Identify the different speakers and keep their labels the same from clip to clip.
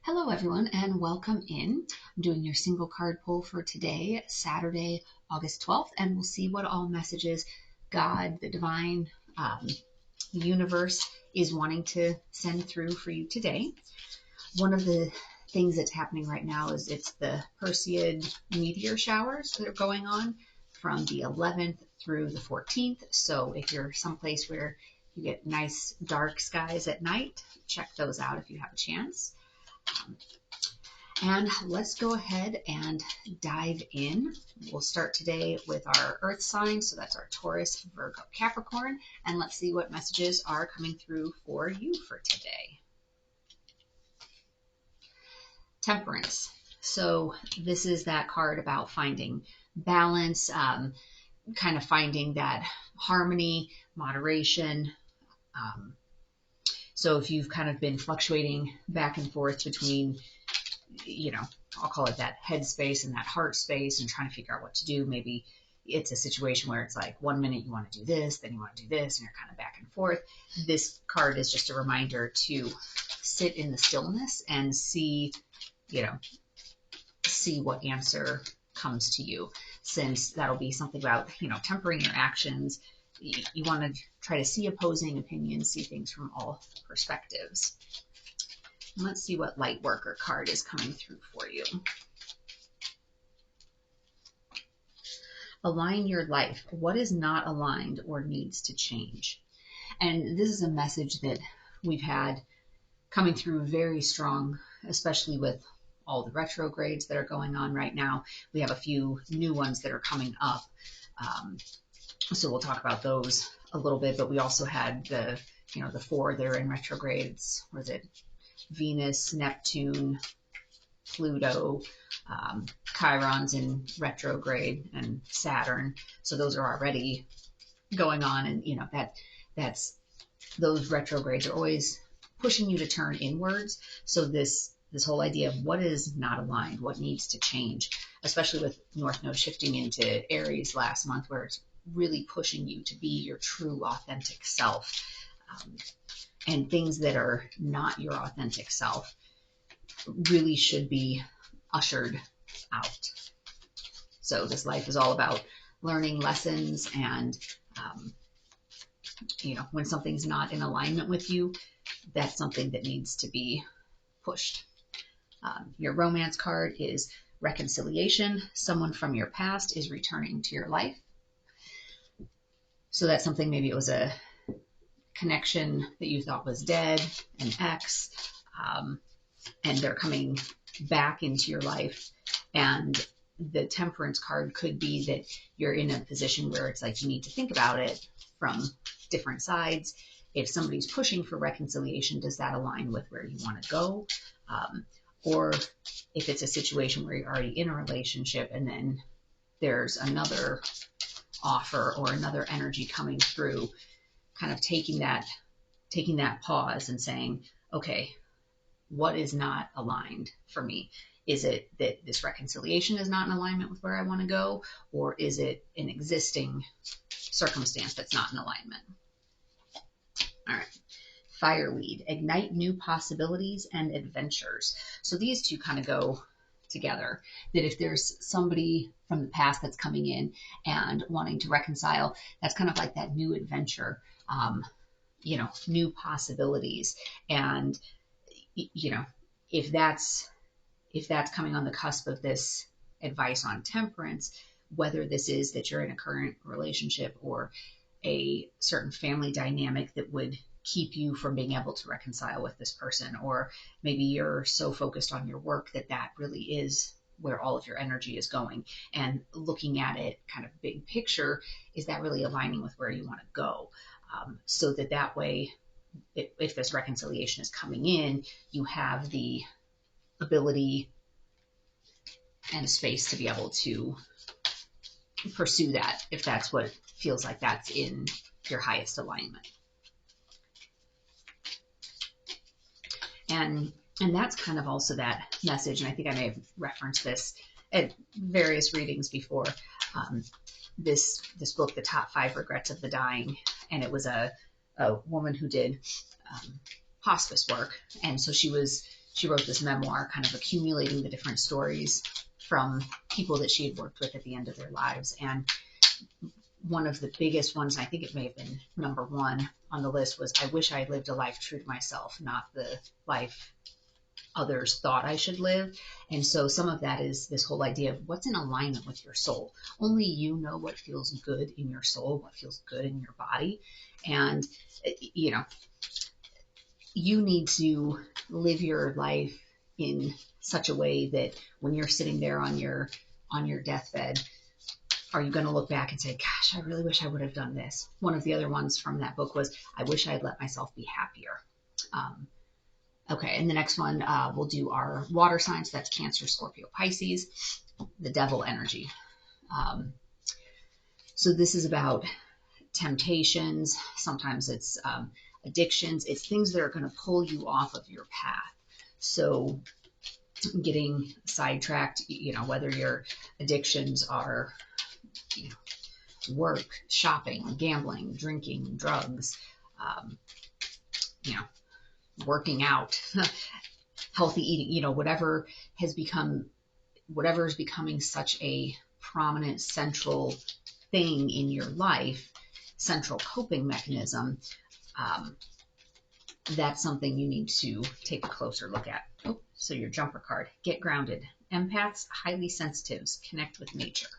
Speaker 1: Hello, everyone, and welcome in. I'm doing your single card pull for today, Saturday, August 12th, and we'll see what all messages God, the divine, the universe is wanting to send through for you today. One of the things that's happening right now is it's the Perseid meteor showers that are going on from the 11th through the 14th. So if you're someplace where you get nice dark skies at night, check those out if you have a chance. And let's go ahead and dive in. We'll start today with our earth signs. So that's our Taurus, Virgo, Capricorn. And let's see what messages are coming through for you for today. Temperance. So this is that card about finding balance, kind of finding that harmony, moderation. So if you've kind of been fluctuating back and forth between, I'll call it that head space and that heart space and trying to figure out what to do, maybe it's a situation where it's like 1 minute you want to do this, then you want to do this, and you're kind of back and forth. This card is just a reminder to sit in the stillness and see what answer comes to you, since that'll be something about, tempering your actions. You want to try to see opposing opinions, see things from all perspectives. And let's see what light worker card is coming through for you. Align your life. What is not aligned or needs to change? And this is a message that we've had coming through very strong, especially with all the retrogrades that are going on right now. We have a few new ones that are coming up. So we'll talk about those a little bit, but we also had the 4 that are in retrogrades. Was it Venus, Neptune, Pluto, Chiron's in retrograde, and Saturn. So those are already going on, and that's those retrogrades are always pushing you to turn inwards. So this whole idea of what is not aligned, what needs to change, especially with North Node shifting into Aries last month, where it's really pushing you to be your true authentic self, and things that are not your authentic self really should be ushered out. So this life is all about learning lessons, and when something's not in alignment with you, that's something that needs to be pushed. Your romance card is reconciliation. Someone from your past is returning to your life. So that's something, maybe it was a connection that you thought was dead, an ex, and they're coming back into your life. And the Temperance card could be that you're in a position where it's like you need to think about it from different sides. If somebody's pushing for reconciliation, does that align with where you want to go? Or if it's a situation where you're already in a relationship and then there's another offer or another energy coming through, kind of taking that pause and saying, okay, what is not aligned for me? Is it that this reconciliation is not in alignment with where I want to go? Or is it an existing circumstance that's not in alignment? All right. Fireweed, ignite new possibilities and adventures. So these two kind of go together, that if there's somebody from the past that's coming in and wanting to reconcile, that's kind of like that new adventure, new possibilities. And, if that's coming on the cusp of this advice on Temperance, whether this is that you're in a current relationship or a certain family dynamic that would keep you from being able to reconcile with this person, or maybe you're so focused on your work that really is where all of your energy is going, and looking at it kind of big picture, is that really aligning with where you want to go? So that way, if this reconciliation is coming in, you have the ability and space to be able to pursue that, if that's what feels like that's in your highest alignment. And that's kind of also that message, and I think I may have referenced this at various readings before, this book, The Top 5 Regrets of the Dying, and it was a woman who did hospice work, and so she was she wrote this memoir, kind of accumulating the different stories from people that she had worked with at the end of their lives. And one of the biggest ones, I think it may have been number one on the list, was, I wish I had lived a life true to myself, not the life others thought I should live. And so some of that is this whole idea of what's in alignment with your soul. Only you know what feels good in your soul, what feels good in your body. And, you know, you need to live your life in such a way that when you're sitting there on your deathbed, are you going to look back and say, gosh, I really wish I would have done this? One of the other ones from that book was, I wish I had let myself be happier. Okay, and the next one, we'll do our water signs. That's Cancer, Scorpio, Pisces, the devil energy. So this is about temptations. Sometimes it's addictions. It's things that are going to pull you off of your path. So getting sidetracked, you know, whether your addictions are, you know, work, shopping, gambling, drinking, drugs, you know, working out, healthy eating, you know, whatever is becoming such a prominent central thing in your life, central coping mechanism, that's something you need to take a closer look at. Oh, so your jumper card, get grounded. Empaths, highly sensitives, connect with nature.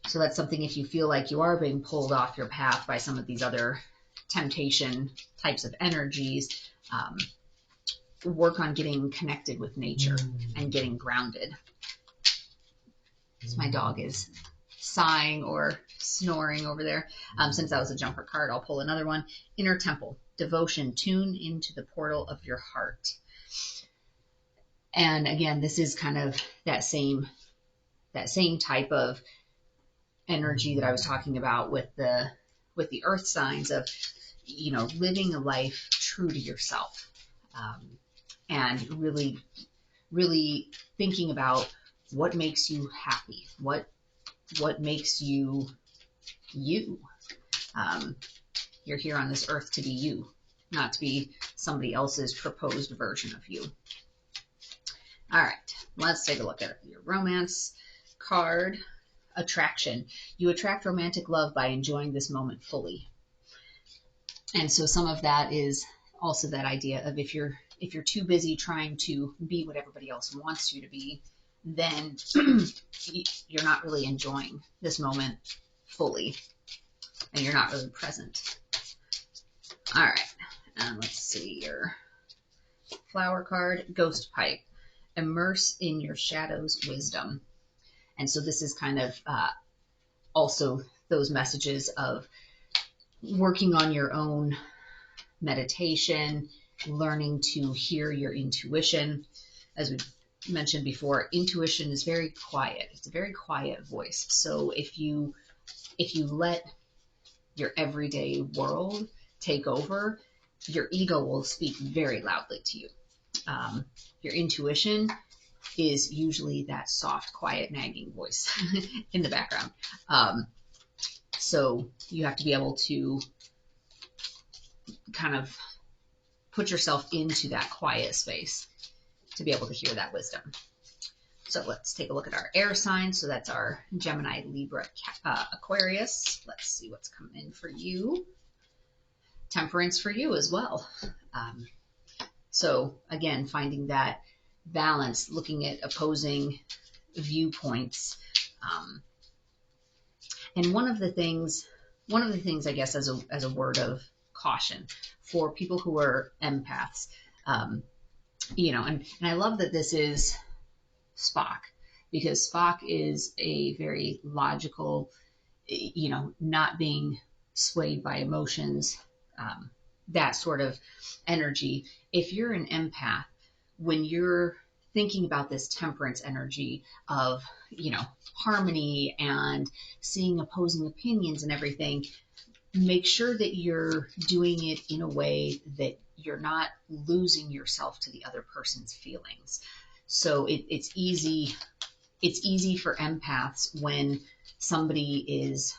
Speaker 1: So that's something, if you feel like you are being pulled off your path by some of these other temptation types of energies, work on getting connected with nature and getting grounded. My dog is sighing or snoring over there. Since that was a jumper card, I'll pull another one. Inner temple, devotion, tune into the portal of your heart. And again, this is kind of that same type of energy that I was talking about with the earth signs of, you know, living a life true to yourself, and really, really thinking about what makes you happy, what makes you you. You're here on this earth to be you, not to be somebody else's proposed version of you. All right, let's take a look at your romance card. Attraction. You attract romantic love by enjoying this moment fully. And so some of that is also that idea of if you're too busy trying to be what everybody else wants you to be, then you're not really enjoying this moment fully, and you're not really present. All right, and let's see your flower card, ghost pipe. Immerse in your shadow's wisdom. And so this is kind of also those messages of working on your own meditation, learning to hear your intuition. As we mentioned before, intuition is very quiet. It's a very quiet voice. So if you let your everyday world take over, your ego will speak very loudly to you. Your intuition is usually that soft, quiet, nagging voice in the background. So you have to be able to kind of put yourself into that quiet space to be able to hear that wisdom. So let's take a look at our air signs. So that's our Gemini, Libra, Aquarius. Let's see what's coming in for you. Temperance for you as well. So again, finding that balance, looking at opposing viewpoints. And one of the things, I guess, as a word of caution for people who are empaths, you know, and I love that this is Spock, because Spock is a very logical, you know, not being swayed by emotions, that sort of energy. If you're an empath, when you're thinking about this temperance energy of, you know, harmony and seeing opposing opinions and everything, make sure that you're doing it in a way that you're not losing yourself to the other person's feelings. So it's easy for empaths when somebody is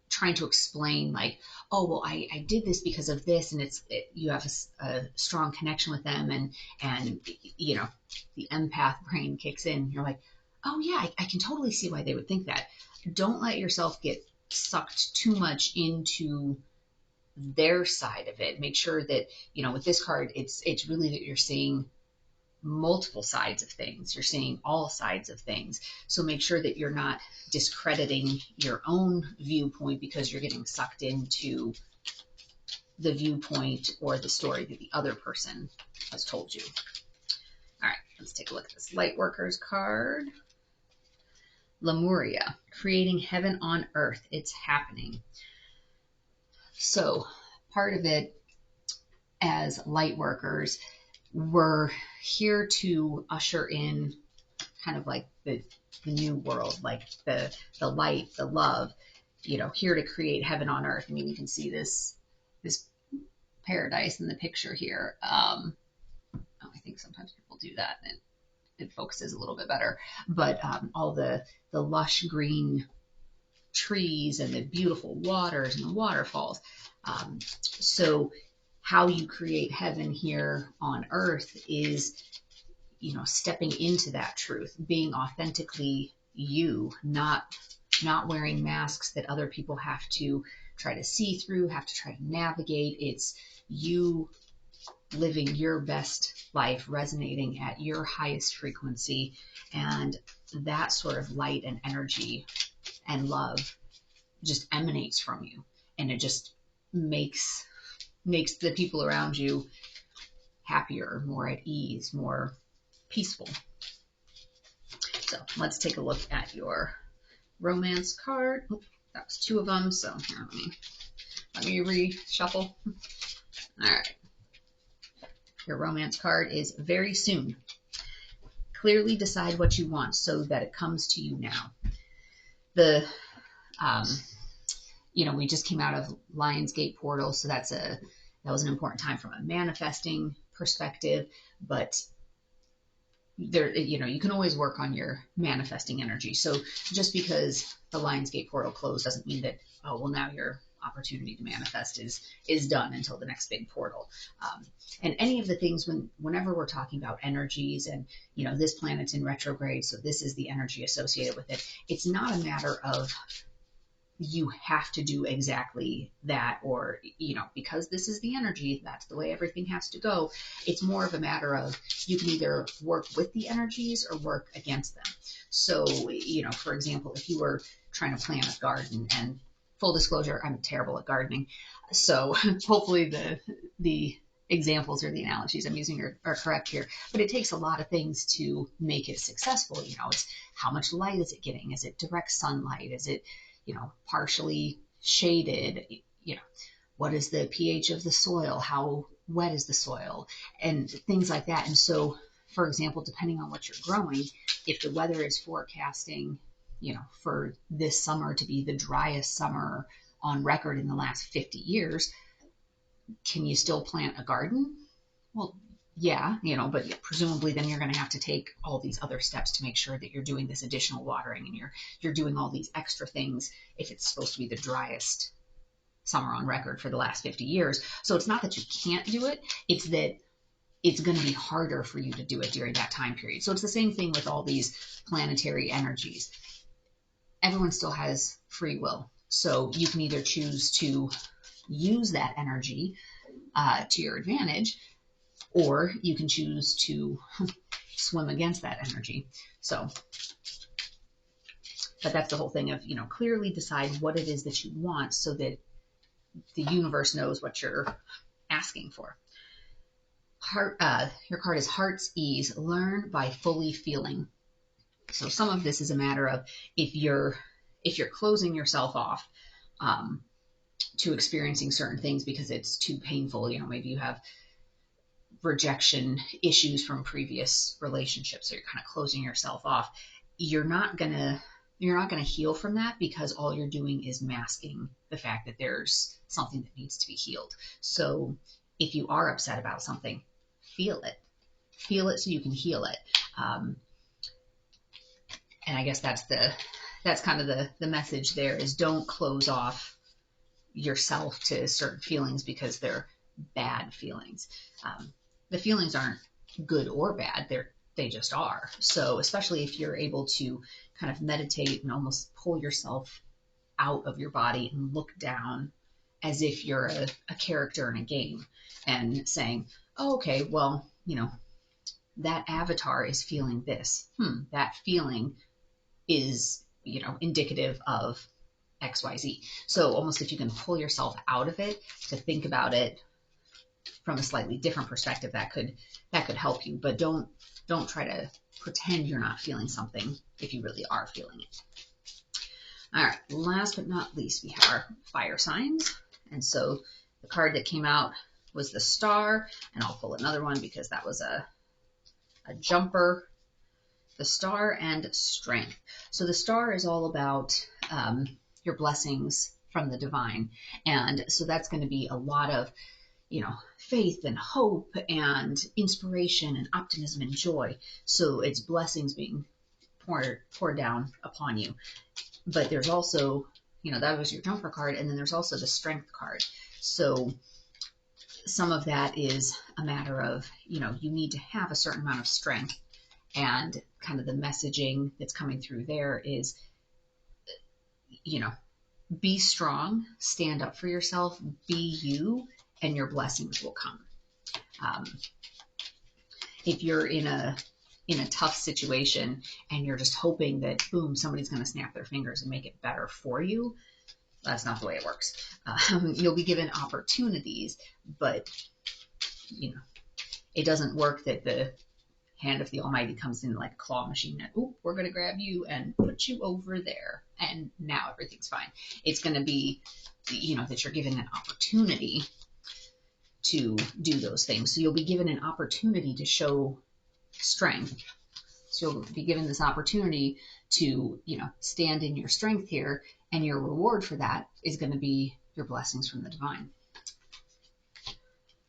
Speaker 1: trying to explain, like, oh, well, I did this because of this, and you have a strong connection with them, and you know, the empath brain kicks in. You're like, oh yeah, I can totally see why they would think that. Don't let yourself get sucked too much into their side of it. Make sure that, you know, with this card, it's really that you're seeing multiple sides of things. You're seeing all sides of things. So make sure that you're not discrediting your own viewpoint because you're getting sucked into the viewpoint or the story that the other person has told you. All right, let's take a look at this light workers card. Lemuria, creating heaven on earth. It's happening. So part of it, as light workers, we're here to usher in kind of like the new world, like the light, the love, you know, here to create heaven on earth. I mean, you can see this paradise in the picture here. I think sometimes people do that and it focuses a little bit better, but all the lush green trees and the beautiful waters and the waterfalls. So how you create heaven here on earth is, you know, stepping into that truth, being authentically you, not wearing masks that other people have to try to see through, have to try to navigate. It's you living your best life, resonating at your highest frequency, and that sort of light and energy and love just emanates from you, and it just makes the people around you happier, more at ease, more peaceful. So let's take a look at your romance card. Oh, that was two of them, so here, let me reshuffle. All right. Your romance card is very soon. Clearly decide what you want so that it comes to you now. You know, we just came out of Lionsgate portal, so that was an important time from a manifesting perspective, but there, you know, you can always work on your manifesting energy. So just because the Lionsgate portal closed doesn't mean that, oh, well, now your opportunity to manifest is done until the next big portal. And any of the things, whenever we're talking about energies and, you know, this planet's in retrograde, so this is the energy associated with it. It's not a matter of you have to do exactly that, or, you know, because this is the energy, that's the way everything has to go. It's more of a matter of you can either work with the energies or work against them. So, you know, for example, if you were trying to plant a garden, and full disclosure, I'm terrible at gardening, so hopefully the examples or the analogies I'm using are correct here, but it takes a lot of things to make it successful. You know, it's how much light is it getting? Is it direct sunlight? Is it, you know, partially shaded? You know, what is the pH of the soil? How wet is the soil? And things like that. And so, for example, depending on what you're growing, if the weather is forecasting, you know, for this summer to be the driest summer on record in the last 50 years, can you still plant a garden? Well, yeah, you know, but presumably then you're going to have to take all these other steps to make sure that you're doing this additional watering, and you're doing all these extra things if it's supposed to be the driest summer on record for the last 50 years. So it's not that you can't do it, it's that it's going to be harder for you to do it during that time period. So it's the same thing with all these planetary energies. Everyone still has free will. So you can either choose to use that energy to your advantage, or you can choose to swim against that energy. So, but that's the whole thing of, you know, clearly decide what it is that you want so that the universe knows what you're asking for. Your card is Heart's Ease. Learn by fully feeling. So some of this is a matter of if you're closing yourself off to experiencing certain things because it's too painful. You know, maybe you have rejection issues from previous relationships, so you're kind of closing yourself off. You're not gonna heal from that, because all you're doing is masking the fact that there's something that needs to be healed. So if you are upset about something, feel it so you can heal it. And I guess that's kind of the message there, is don't close off yourself to certain feelings because they're bad feelings. The feelings aren't good or bad. They just are. So especially if you're able to kind of meditate and almost pull yourself out of your body and look down as if you're a character in a game and saying, oh, okay, well, that avatar is feeling this. That feeling is, indicative of XYZ. So almost if you can pull yourself out of it to think about it from a slightly different perspective, that could help you. But don't try to pretend you're not feeling something if you really are feeling it. All right, last but not least, we have our fire signs. And so the card that came out was the Star, and I'll pull another one because that was a jumper. The Star and Strength. So the Star is all about your blessings from the divine. And so that's going to be a lot of, faith and hope and inspiration and optimism and joy. So it's blessings being poured down upon you. But there's also, that was your jumper card, and then there's also the Strength card. So some of that is a matter of, you need to have a certain amount of strength, and kind of the messaging that's coming through there is, be strong, stand up for yourself, be you, and your blessings will come. If you're in a tough situation and you're just hoping that, boom, somebody's going to snap their fingers and make it better for you, that's not the way it works. You'll be given opportunities, but, it doesn't work that the hand of the Almighty comes in like a claw machine and, oh, we're going to grab you and put you over there, and now everything's fine. It's going to be, that you're given an opportunity to do those things. So you'll be given an opportunity to show strength. So you'll be given this opportunity to, stand in your strength here, and your reward for that is going to be your blessings from the divine.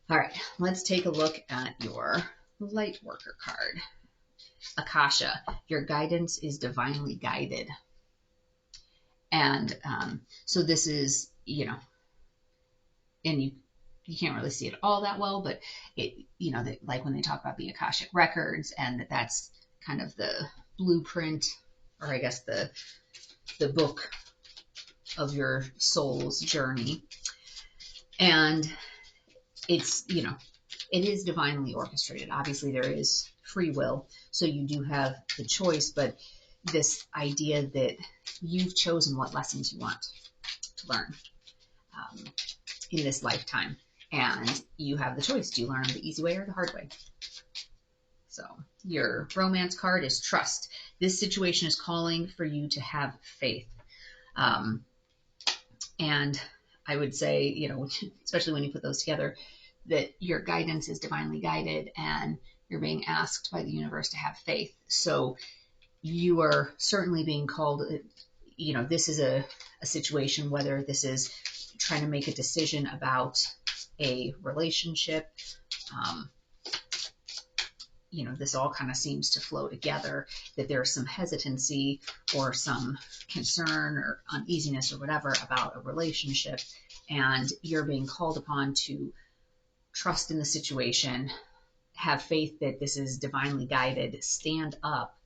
Speaker 1: All right, let's take a look at your light worker card. Akasha, your guidance is divinely guided. And so this is, and you can't really see it all that well, but it, like when they talk about the Akashic records, and that's kind of the blueprint, or I guess the book of your soul's journey. And it's, it is divinely orchestrated. Obviously there is free will, so you do have the choice, but this idea that you've chosen what lessons you want to learn in this lifetime, and you have the choice. Do you learn the easy way or the hard way? So your romance card is Trust. This situation is calling for you to have faith. And I would say, especially when you put those together, that your guidance is divinely guided and you're being asked by the universe to have faith. So you are certainly being called, this is a situation, whether this is trying to make a decision about a relationship, this all kind of seems to flow together, that there's some hesitancy or some concern or uneasiness or whatever about a relationship, and you're being called upon to trust in the situation, have faith that this is divinely guided, stand up,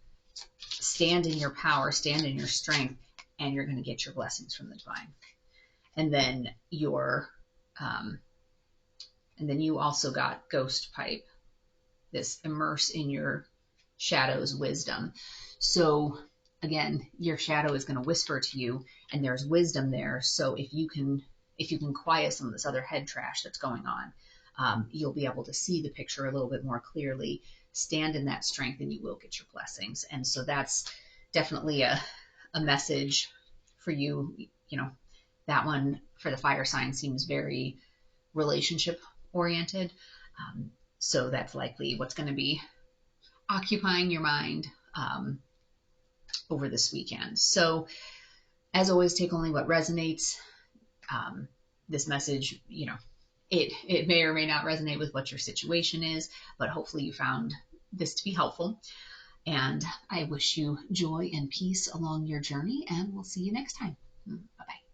Speaker 1: stand in your power, stand in your strength, and you're going to get your blessings from the divine. And then and then you also got Ghost Pipe, this immerse in your shadow's wisdom. So again, your shadow is going to whisper to you, and there's wisdom there. So if you can quiet some of this other head trash that's going on, you'll be able to see the picture a little bit more clearly, stand in that strength, and you will get your blessings. And so that's definitely a message for you. That one for the fire sign seems very relationship oriented. So that's likely what's going to be occupying your mind over this weekend. So as always, take only what resonates. This message, it may or may not resonate with what your situation is, but hopefully you found this to be helpful. And I wish you joy and peace along your journey, and we'll see you next time. Bye-bye.